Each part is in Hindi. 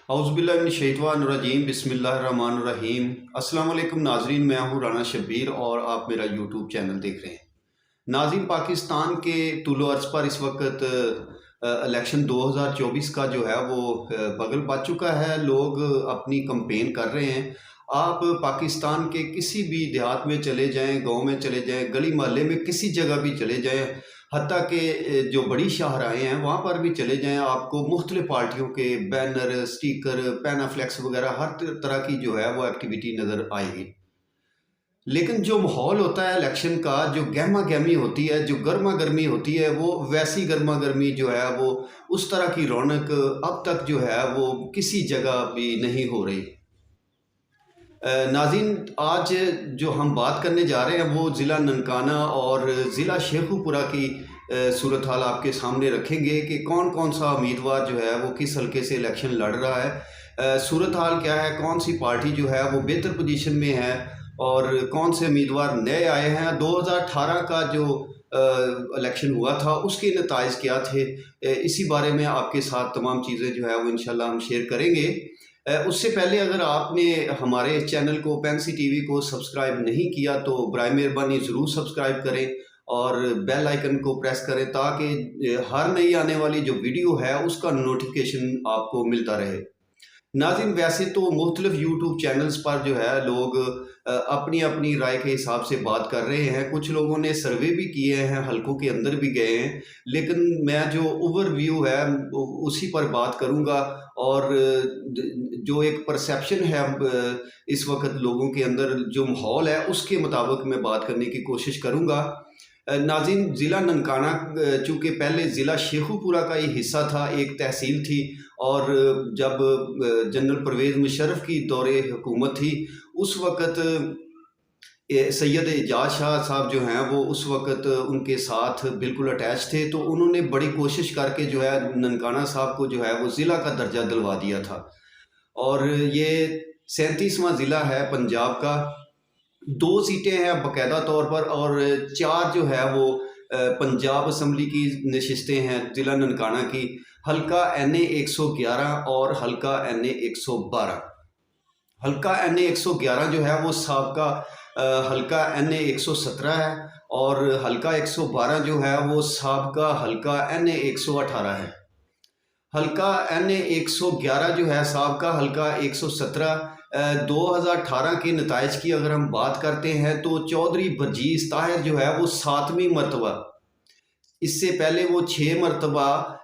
औज़ुबिल्लाहिमिनश्शैतानिर्रजीम बिस्मिल्लाहिर्रहमानिर्रहीम। अस्सलाम वालेकुम नाज़रीन, मैं हूँ राना शब्बीर और आप मेरा यूट्यूब चैनल देख रहे हैं। नाज़रीन, पाकिस्तान के तुलो अर्ज़ पर इस वक्त इलेक्शन 2024 का जो है वो बगल पा चुका है। लोग अपनी कंपेन कर रहे हैं। आप पाकिस्तान के किसी भी देहात में चले जाएं, गांव में चले जाएं, गली मोहल्ले में किसी जगह भी चले जाएं, हत्ता के जो बड़ी शाहराहें हैं वहाँ पर भी चले जाएं, आपको मुख्तलिफ पार्टियों के बैनर, स्टिकर, पैनाफ्लेक्स वगैरह हर तरह की जो है वो एक्टिविटी नज़र आएगी। लेकिन जो माहौल होता है इलेक्शन का, जो गहमा गहमी होती है, जो गर्मा गर्मी होती है, वो वैसी गर्मा गर्मी जो है वो उस तरह की रौनक अब तक जो है वो किसी जगह भी नहीं हो रही। नाज़रीन, आज जो हम बात करने जा रहे हैं वो ज़िला ननकाना और ज़िला शेखुपुरा की सूरत हाल आपके सामने रखेंगे कि कौन कौन सा उम्मीदवार जो है वो किस हल्के से इलेक्शन लड़ रहा है, सूरत हाल क्या है, कौन सी पार्टी जो है वो बेहतर पोजीशन में है और कौन से उम्मीदवार नए आए हैं। 2018 का जो इलेक्शन हुआ था उसके नताइज क्या थे, इसी बारे में आपके साथ तमाम चीज़ें जो है वो इंशाल्लाह हम शेयर करेंगे। उससे पहले अगर आपने हमारे चैनल को पेंसी टीवी को सब्सक्राइब नहीं किया तो बराए मेहरबानी ज़रूर सब्सक्राइब करें और बेल आइकन को प्रेस करें ताकि हर नई आने वाली जो वीडियो है उसका नोटिफिकेशन आपको मिलता रहे। नाज़रीन, वैसे तो मुख्तलिफ यूट्यूब चैनल्स पर जो है लोग अपनी अपनी राय के हिसाब से बात कर रहे हैं। कुछ लोगों ने सर्वे भी किए हैं, हलकों के अंदर भी गए हैं, लेकिन मैं जो ओवरव्यू है उसी पर बात करूंगा और जो एक परसेप्शन है इस वक्त लोगों के अंदर जो माहौल है उसके मुताबिक मैं बात करने की कोशिश करूंगा। नाज़रीन, ज़िला ननकाना चूँकि पहले ज़िला शेखुपुरा का ही हिस्सा था, एक तहसील थी, और जब जनरल परवेज़ मुशर्रफ की दौरे हुकूमत थी उस वक़्त सैयद एजाज शाह साहब जो हैं वो उस वक़्त उनके साथ बिल्कुल अटैच थे, तो उन्होंने बड़ी कोशिश करके जो है ननकाना साहब को जो है वो ज़िला का दर्जा दिलवा दिया था। और ये 37वां ज़िला है पंजाब का। 2 सीटें हैं बाकायदा तौर पर और 4 जो है वो पंजाब असम्बली की नशिस्तें हैं ज़िला ननकाना की। हल्का NA 111 और हल्का NA 112। हल्का NA 111 जो है वो साबका हल्का NA 117 है और हल्का 112 जो है वो साबका हल्का NA 118 है। हल्का NA 111 जो है साबका हल्का 117 2018 के नताइज की अगर हम बात करते हैं तो चौधरी बरजीस ताहिर जो है वो 7वीं मरतबा, इससे पहले वो 6 मरतबा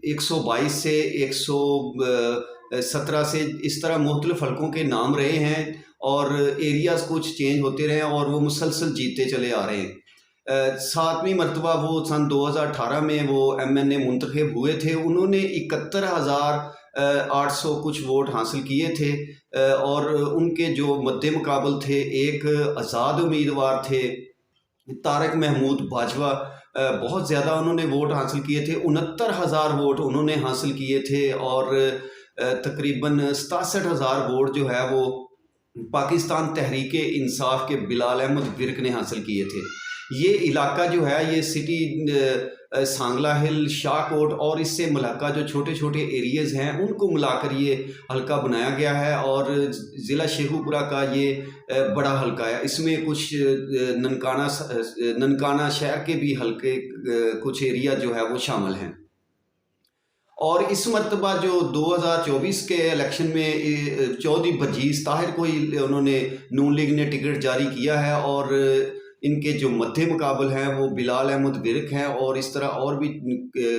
122 से 117 से इस तरह मुख्तलिफ हलकों के नाम रहे हैं और एरियाज़ कुछ चेंज होते रहे और वो मुसलसल जीतते चले आ रहे हैं। 7वीं मरतबा वो सन 2018 में वो MNA मुंतखब हुए थे। उन्होंने 71,800 कुछ वोट हासिल किए थे और उनके जो मद्दे मुकाबल थे एक आज़ाद उम्मीदवार थे तारक महमूद बाजवा, बहुत ज़्यादा उन्होंने वोट हासिल किए थे, 69,000 वोट उन्होंने हासिल किए थे और तकरीबन 67,000 वोट जो है वो पाकिस्तान तहरीके इंसाफ के बिलाल अहमद विर्क ने हासिल किए थे। ये इलाका जो है ये सिटी सांगला हिल, शाहकोट और इससे मुलाका जो छोटे छोटे एरियाज़ हैं उनको मिलाकर ये हल्का बनाया गया है और ज़िला शेखुपुरा का ये बड़ा हल्का है। इसमें कुछ ननकाना शहर के भी हल्के कुछ एरिया जो है वो शामिल हैं। और इस मरतबा जो 2024 के इलेक्शन में चौधरी बरजीस ताहिर को ही उन्होंने नून लीग ने टिकट जारी किया है और इनके जो मध्य मुकाबल हैं वो बिलाल अहमद विर्क हैं और इस तरह और भी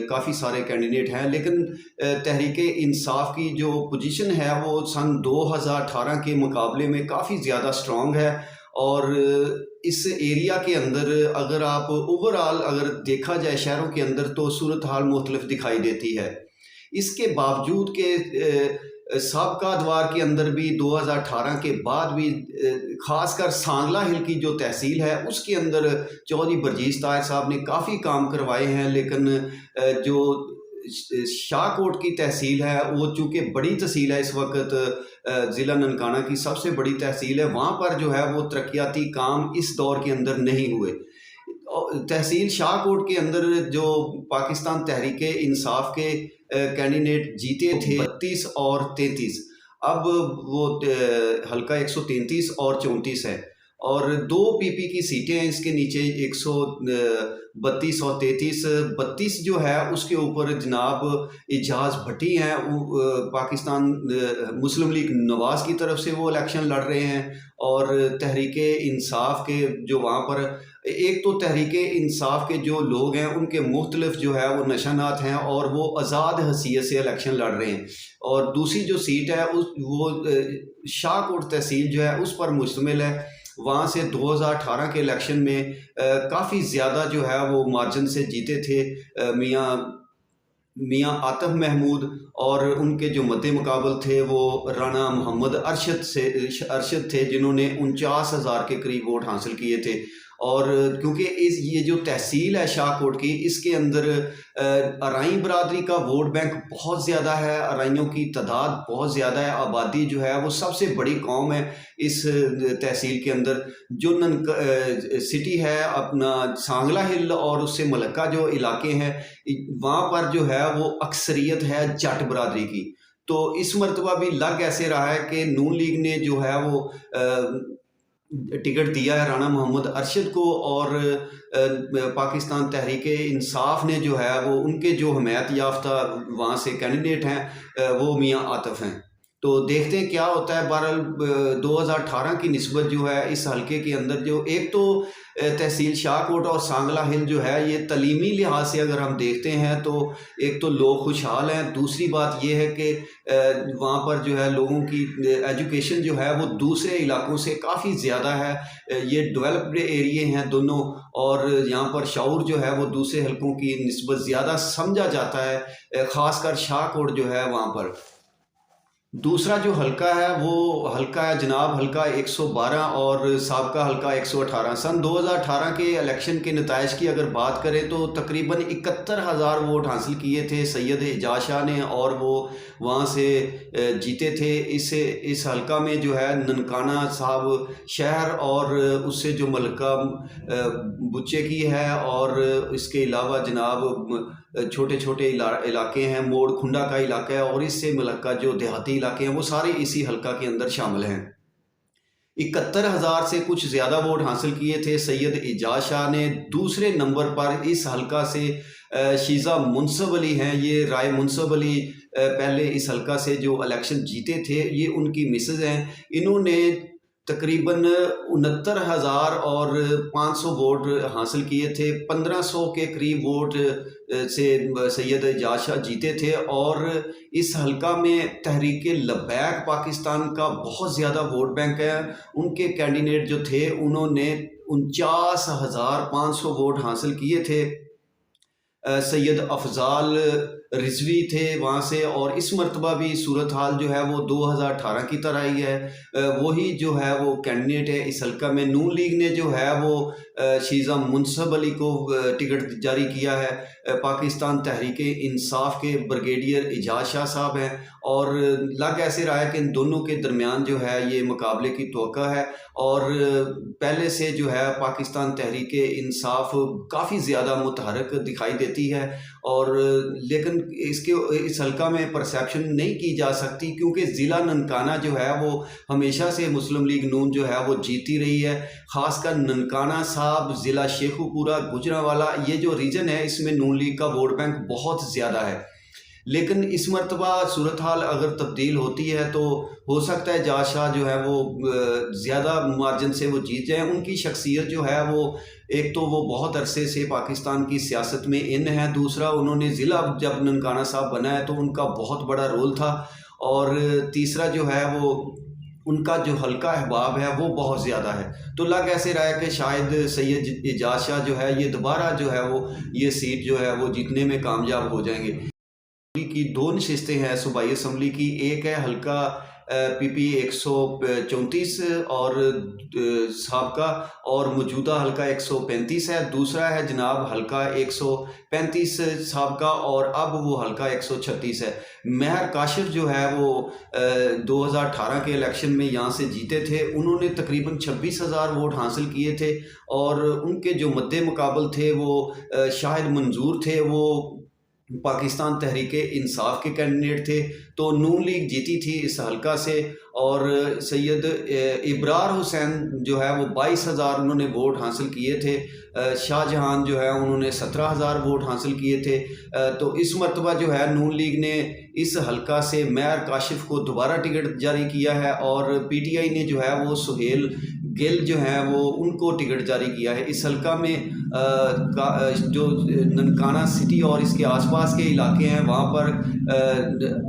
काफ़ी सारे कैंडिडेट हैं। लेकिन तहरीक इंसाफ की जो पोजीशन है वो सन 2018 के मुकाबले में काफ़ी ज़्यादा स्ट्रॉन्ग है और इस एरिया के अंदर अगर आप ओवरऑल अगर देखा जाए शहरों के अंदर तो सूरत हाल मुख्तलिफ दिखाई देती है। इसके बावजूद के साबका अदवार के अंदर भी 2018 के बाद भी ख़ासकर सांगला हिल की जो तहसील है उसके अंदर चौधरी बरजीस ताहिर साहब ने काफ़ी काम करवाए हैं। लेकिन जो शाहकोट की तहसील है वो चूँकि बड़ी तहसील है, इस वक्त ज़िला ननकाना की सबसे बड़ी तहसील है, वहाँ पर जो है वो तरक्याती काम इस दौर के अंदर नहीं हुए तहसील शाहकोट के अंदर जो पाकिस्तान तहरीक इंसाफ के कैंडिडेट जीते थे 32 और 33, अब वो हल्का 133 और 34 है, और 2 पीपी की सीटें हैं इसके नीचे, 132 और 33। 32 जो है उसके ऊपर जनाब एजाज भट्टी हैं, पाकिस्तान मुस्लिम लीग नवाज की तरफ से वो इलेक्शन लड़ रहे हैं। और तहरीक इंसाफ के जो वहाँ पर, एक तो तहरीक इंसाफ के जो लोग हैं उनके मुख्तलिफ जो है वो निशानात हैं और वो आज़ाद हैसियत से इलेक्शन लड़ रहे हैं। और दूसरी जो सीट है वो शाहकोट तहसील जो है उस पर मुश्तमिल है। वहाँ से 2018 के इलेक्शन में काफ़ी ज़्यादा जो है वो मार्जिन से जीते थे मियाँ आतिफ महमूद, और उनके जो मद्दे मुकाबल थे वो राना मोहम्मद अरशद थे, जिन्होंने 49,000 के करीब वोट हासिल किए थे। और क्योंकि ये जो तहसील है शाहकोट की, इसके अंदर अराई बरादरी का वोट बैंक बहुत ज़्यादा है, अराइयों की तादाद बहुत ज़्यादा है, आबादी जो है वो सबसे बड़ी कौम है इस तहसील के अंदर। जो सिटी है अपना सांगला हिल और उससे मलक्का जो इलाके हैं, वहाँ पर जो है वो अक्सरियत है जट बरादरी की। तो इस मरतबा भी लग ऐसे रहा है कि नून लीग ने जो है वो टिकट दिया है राना मोहम्मद अरशद को, और पाकिस्तान तहरीक इंसाफ ने जो है वो उनके जो हमायत याफ्ता वहाँ से कैंडिडेट हैं वो मियाँ आतिफ हैं। तो देखते हैं क्या होता है। बहरहाल 2018 की निस्बत जो है इस हल्के के अंदर, जो एक तो तहसील शाहकोट और सांगला हिल जो है ये तलीमी लिहाज से अगर हम देखते हैं तो एक तो लोग खुशहाल हैं, दूसरी बात ये है कि वहाँ पर जो है लोगों की एजुकेशन जो है वो दूसरे इलाकों से काफ़ी ज़्यादा है। ये डेवलप्ड एरिए हैं दोनों, और यहाँ पर शऊर जो है वो दूसरे हल्कों की निस्बत ज़्यादा समझा जाता है, ख़ासकर शाहकोट जो है वहाँ पर। दूसरा जो हल्का है वो हल्का है जनाब हल्का 112 और साबका हल्का 118। सन 2018 के इलेक्शन के नताइज की अगर बात करें तो तकरीबन 71,000 वोट हासिल किए थे सैयद एजाज शाह ने, और वो वहाँ से जीते थे। इस हल्का में जो है ननकाना साहब शहर और उससे जो मलका बुच्चे की है, और इसके अलावा जनाब छोटे छोटे इलाके हैं, मोड़ खुंडा का इलाका है, और इससे मलक्का जो देहाती इलाके हैं वो सारे इसी हल्का के अंदर शामिल हैं। 71,000 से कुछ ज़्यादा वोट हासिल किए थे सैयद एजाज शाह ने। दूसरे नंबर पर इस हल्का से शीज़ा मुनसब अली हैं। ये राय मुनसब अली पहले इस हल्का से जो इलेक्शन जीते थे, ये उनकी मिसेज हैं। इन्होंने तकरीबन 69,500 वोट हासिल किए थे। 1500 के करीब वोट से सैयद एजाज शाह जीते थे। और इस हल्का में तहरीक लब्बैक पाकिस्तान का बहुत ज़्यादा वोट बैंक है। उनके कैंडिडेट जो थे उन्होंने 49,500 वोट हासिल किए थे। सैयद अफजाल रिजवी थे वहाँ से, और इस मरतबा भी सूरत हाल जो है वो 2018 की तरह ही है। वही जो है वो कैंडिडेट है इस हल्का में। नून लीग ने जो है वो शीज़ा मुनसब अली को टिकट जारी किया है। पाकिस्तान तहरीक इंसाफ के ब्रिगेडियर एजाज शाह साहब हैं, और लग ऐसे रहा है कि इन दोनों के दरमियान जो है ये मुकाबले की तवक्का है। और पहले से जो है पाकिस्तान तहरीक इंसाफ काफ़ी ज़्यादा मुतहरक दिखाई देती है, और लेकिन इस हल्का में परसेप्शन नहीं की जा सकती, क्योंकि ज़िला ननकाना जो है वो हमेशा से मुस्लिम लीग नून जो है वो जीती रही है। ख़ासकर ननकाना साहब, ज़िला शेखुपुरा, गुजरांवाला, ये जो रीजन है इसमें नून लीग का वोट बैंक बहुत ज़्यादा है। लेकिन इस मरतबा सूरत हाल अगर तब्दील होती है तो हो सकता है एजाज शाह जो है वो ज़्यादा मार्जिन से वो जीत जाएँ। उनकी शख्सियत जो है वो, एक तो वो बहुत अरसे से पाकिस्तान की सियासत में इन है, दूसरा उन्होंने ज़िला जब ननकाना साहब बना है तो उनका बहुत बड़ा रोल था, और तीसरा जो है वो उनका जो हल्का अहबाब है वो बहुत ज़्यादा है। तो लग ऐसे रहा है कि शायद सैयद एजाज शाह जो है ये दोबारा जो है वो ये सीट जो है वो जीतने में कामयाब हो जाएंगे। की 2 नशिस्तें हैं सूबाई असम्बली की। एक है हल्का पीपी 134 और साबका और मौजूदा हल्का 135 है। दूसरा है जनाब हल्का 135 साबका और अब वो हल्का 136 है। महर काशिफ जो है वो 2018 के इलेक्शन में यहाँ से जीते थे। उन्होंने तकरीबन 26,000 वोट हासिल किए थे और उनके जो मद्दे मुकाबल थे वो शाहिद मंजूर थे, वो पाकिस्तान तहरीके इंसाफ के कैंडिडेट थे। तो नून लीग जीती थी इस हल्का से और सैयद इब्रार हुसैन जो है वो 22,000 उन्होंने वोट हासिल किए थे। शाहजहां जो है उन्होंने 17,000 वोट हासिल किए थे। तो इस मरतबा जो है नून लीग ने इस हल्का से महर काशिफ को दोबारा टिकट जारी किया है और पीटीआई ने जो है वो सुहेल गिल जो है वो उनको टिकट जारी किया है। इस हल्का में जो ननकाना सिटी और इसके आसपास के इलाके हैं वहाँ पर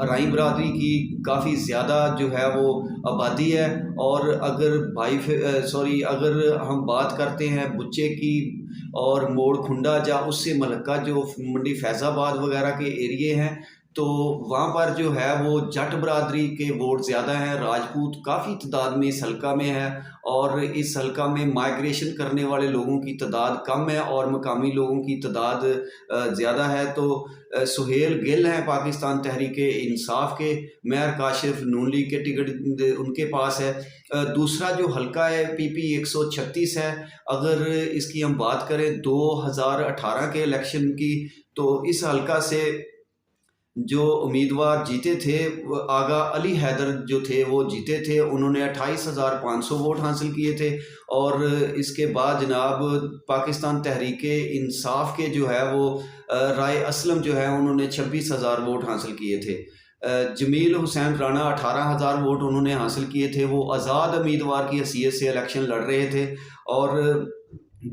राई बरादरी की काफ़ी ज़्यादा जो है वो आबादी है। और अगर हम बात करते हैं बुच्चे की और मोड़ खुंडा या उससे मलक्का जो मंडी फैज़ाबाद वगैरह के एरिए हैं, तो वहाँ पर जो है वो जट बरादरी के वोट ज़्यादा हैं। राजपूत काफ़ी तादाद में इस हल्का में है और इस हल्का में माइग्रेशन करने वाले लोगों की तादाद कम है और मकामी लोगों की तादाद ज़्यादा है। तो सुहेल गिल हैं पाकिस्तान तहरीके इंसाफ के, महर काशिफ नून लीग के टिकट उनके पास है। दूसरा जो हल्का है पीपी 136 है। अगर इसकी हम बात करें 2018 के इलेक्शन की, तो इस हल्का से जो उम्मीदवार जीते थे आगा अली हैदर जो थे वो जीते थे। उन्होंने 28,500 वोट हासिल किए थे। और इसके बाद जनाब पाकिस्तान तहरीके इंसाफ के जो है वो राय असलम जो है उन्होंने 26,000 वोट हासिल किए थे। जमील हुसैन राना 18,000 वोट उन्होंने हासिल किए थे। वो आज़ाद उम्मीदवार की हैसियत से इलेक्शन लड़ रहे थे। और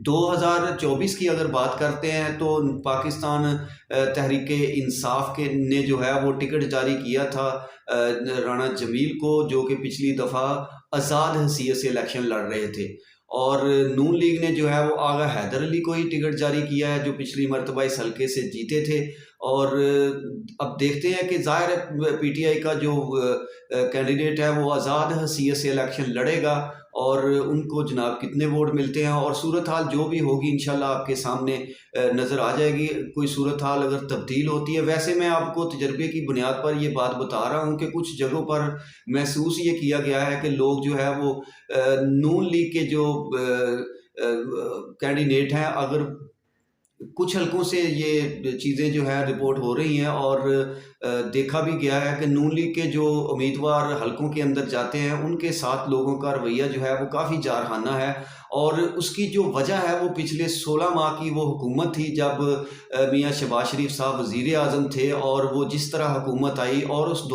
2024 की अगर बात करते हैं तो पाकिस्तान तहरीके इंसाफ के ने जो है वो टिकट जारी किया था राना जमील को, जो कि पिछली दफ़ा आज़ाद हैसियत से इलेक्शन लड़ रहे थे। और नून लीग ने जो है वो आगा हैदर अली को ही टिकट जारी किया है, जो पिछली मरतबा इस हल्के से जीते थे। और अब देखते हैं कि ज़ाहिर है पीटीआई का जो कैंडिडेट है वो आज़ाद हैसियत से इलेक्शन लड़ेगा और उनको जनाब कितने वोट मिलते हैं और सूरत हाल जो भी होगी इंशाल्लाह आपके सामने नज़र आ जाएगी। कोई सूरत हाल अगर तब्दील होती है, वैसे मैं आपको तजर्बे की बुनियाद पर ये बात बता रहा हूँ कि कुछ जगहों पर महसूस ये किया गया है कि लोग जो है वो नून लीग के जो कैंडिडेट हैं, अगर कुछ हलकों से ये चीज़ें जो है रिपोर्ट हो रही हैं और देखा भी गया है कि नून लीग के जो उम्मीदवार हलकों के अंदर जाते हैं उनके साथ लोगों का रवैया जो है वो काफ़ी जारहाना है। और उसकी जो वजह है वो पिछले 16 माह की वो हुकूमत थी जब मियाँ शहबाज शरीफ साहब वज़ीर आज़म थे और वो जिस तरह हुकूमत आई और उस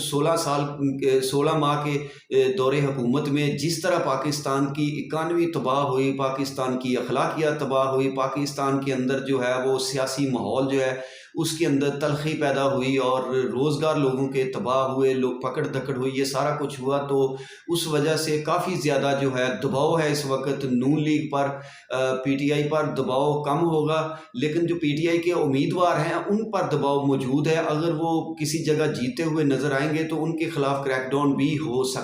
16 माह के दौरे हुकूमत में जिस तरह पाकिस्तान की इकानमी तबाह हुई, पाकिस्तान की अखलाकियात तबाह हुई, पाकिस्तान के अंदर जो है वो सियासी माहौल जो है उसके अंदर तलखी पैदा हुई और रोज़गार लोगों के तबाह हुए, लोग पकड़ धकड़ हुई, ये सारा कुछ हुआ। तो उस वजह से काफ़ी ज़्यादा जो है दबाव है इस वक्त नून लीग पर। पीटीआई पर दबाव कम होगा, लेकिन जो पीटीआई के उम्मीदवार हैं उन पर दबाव मौजूद है। अगर वो किसी जगह जीते हुए नज़र आएंगे तो उनके खिलाफ क्रैकडाउन भी हो सकता है।